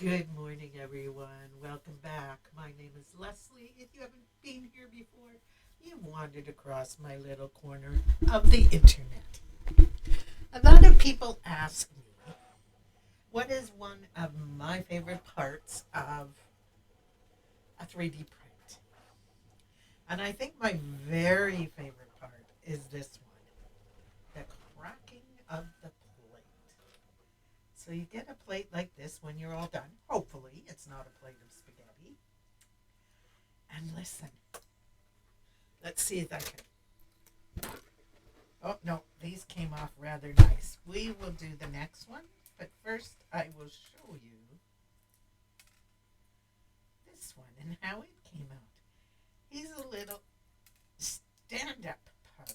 Good morning, everyone. Welcome back. My name is Leslie. If you haven't been here before, you've wandered across my little corner of the internet. A lot of people ask me, what is one of my favorite parts of a 3D print? And I think my very favorite part is this one, the cracking of the plate. So you get a plate like this when you're all done. Hopefully, it's not a plate of spaghetti. And listen, let's see if I can. Oh, no, these came off rather nice. We will do the next one, but first I will show you this one and how it came out. He's a little stand up pug.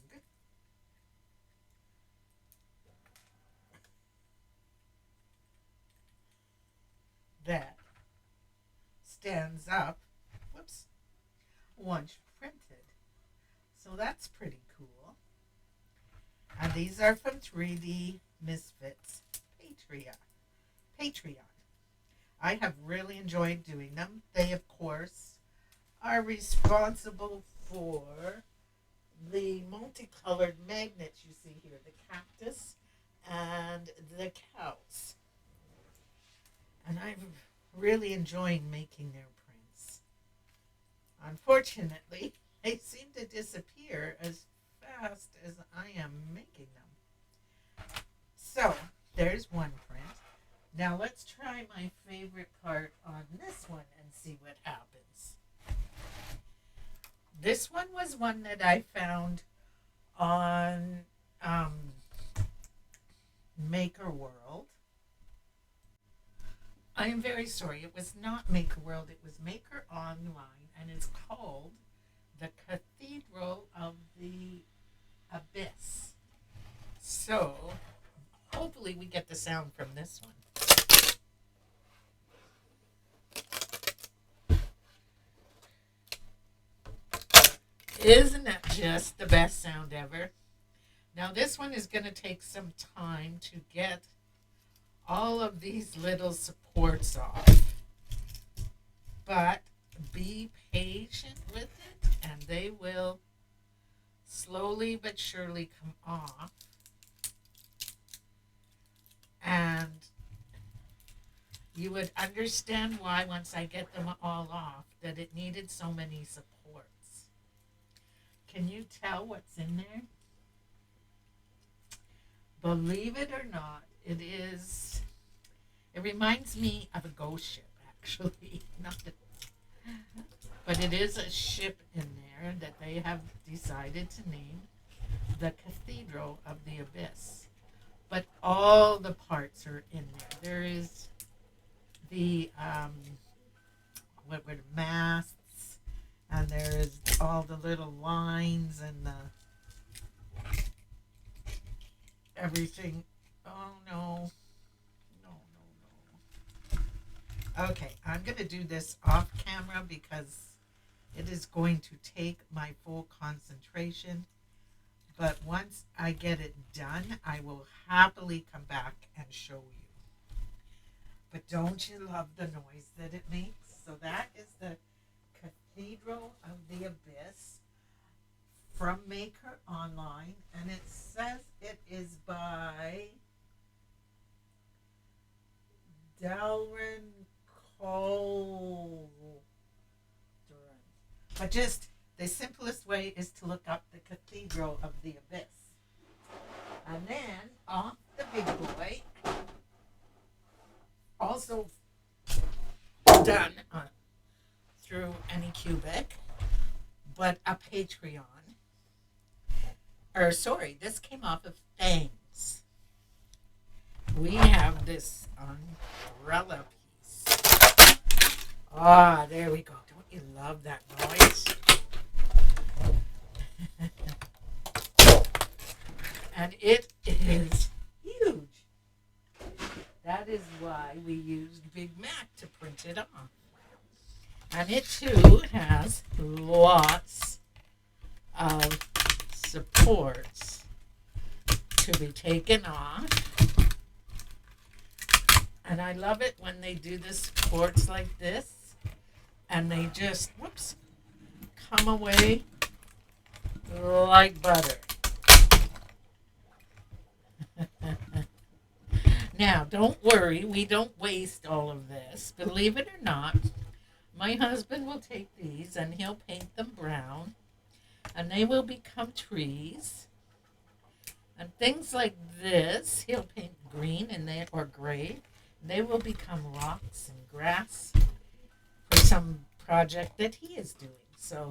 That stands up, whoops, once printed. So that's pretty cool. And these are from 3D Misfits Patreon. I have really enjoyed doing them. They, of course, are responsible for the multicolored magnets you see here, the cactus and the cows. And I'm really enjoying making their prints. Unfortunately, they seem to disappear as fast as I am making them. So, there's one print. Now let's try my favorite part on this one and see what happens. This one was one that I found on Maker World. I am very sorry. It was not Maker World. It was Maker Online, and it's called The Cathedral of the Abyss. So, hopefully we get the sound from this one. Isn't that just the best sound ever? Now this one is going to take some time to get all of these little supports off. But be patient with it and they will slowly but surely come off. And you would understand why once I get them all off that it needed so many supports. Can you tell what's in there? Believe it or not, it reminds me of a ghost ship, actually. But it is a ship in there that they have decided to name the Cathedral of the Abyss. But all the parts are in there. There is the what were the masts, and there is all the little lines and the everything. Oh no. Okay, I'm going to do this off camera because it is going to take my full concentration. But once I get it done, I will happily come back and show you. But don't you love the noise that it makes? So that is the Cathedral of the Abyss from Maker Online. And it says it is by Dalrymple Cauldron. But just the simplest way is to look up the Cathedral of the Abyss. And then off the big boy, also done through Anycubic, but a Patreon. Or sorry, this came off of Fangs. We have this umbrella piece. Ah, there we go. Don't you love that noise? And it is huge. That is why we used Big Mac to print it on. And it too has lots of supports to be taken off. And I love it when they do this quartz like this and they just, whoops, come away like butter. Now, don't worry, we don't waste all of this. Believe it or not, my husband will take these and he'll paint them brown, and they will become trees. And things like this, he'll paint green and they or gray. They will become rocks and grass for some project that he is doing. So,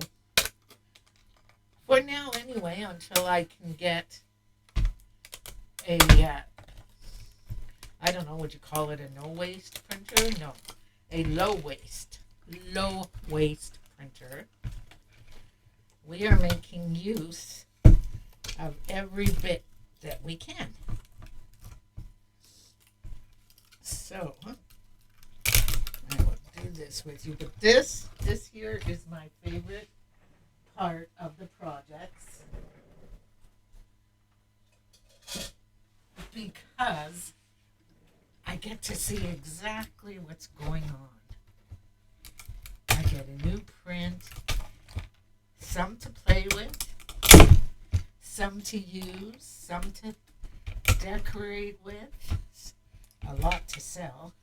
for now, anyway, until I can get a I don't know, would you call it a no waste printer? No, a low waste printer. We are making use of every bit that we can. So, I will do this with you. But this here is my favorite part of the projects because I get to see exactly what's going on. I get a new print, some to play with, some to use, some to decorate with, a lot to sell.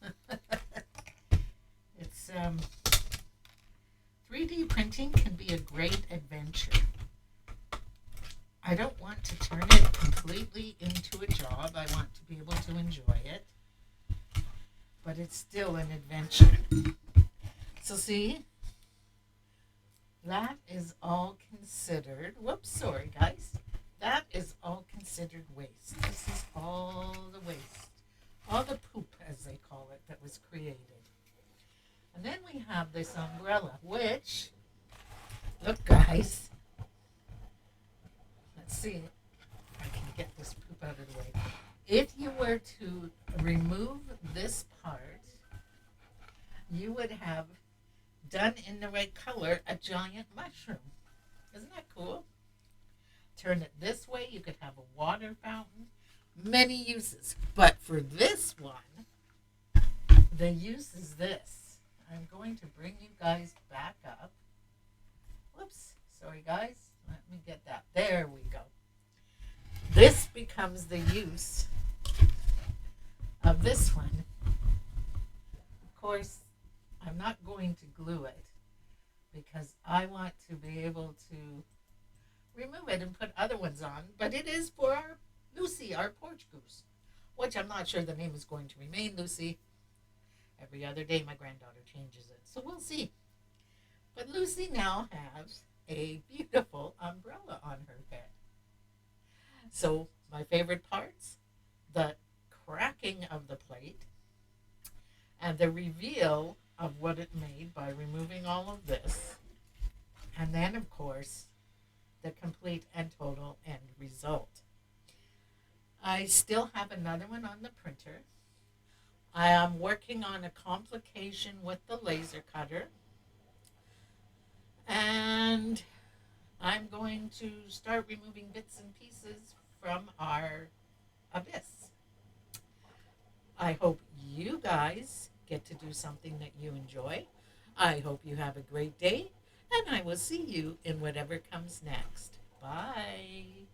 It's 3D printing can be a great adventure. I don't want to turn it completely into a job. I want to be able to enjoy it. But it's still an adventure. So see, that is all considered, whoops, sorry guys. That is all considered waste. This is all the waste. All the poop, as they call it, that was created. And then we have this umbrella, which, look guys, let's see if I can get this poop out of the way. If you were to remove this part, you would have done in the right color a giant mushroom. Isn't that cool? Turn it this way, you could have a water fountain. Many uses. But for this one, the use is this. I'm going to bring you guys back up. Whoops. Sorry, guys. Let me get that. There we go. This becomes the use of this one. Of course, I'm not going to glue it because I want to be able to remove it and put other ones on. But it is for our Lucy, our porch goose, which I'm not sure the name is going to remain Lucy. Every other day my granddaughter changes it, so we'll see. But Lucy now has a beautiful umbrella on her head. So my favorite parts, the cracking of the plate and the reveal of what it made by removing all of this. And then, of course, the complete and total end result. I still have another one on the printer. I am working on a complication with the laser cutter. And I'm going to start removing bits and pieces from our abyss. I hope you guys get to do something that you enjoy. I hope you have a great day, and I will see you in whatever comes next. Bye.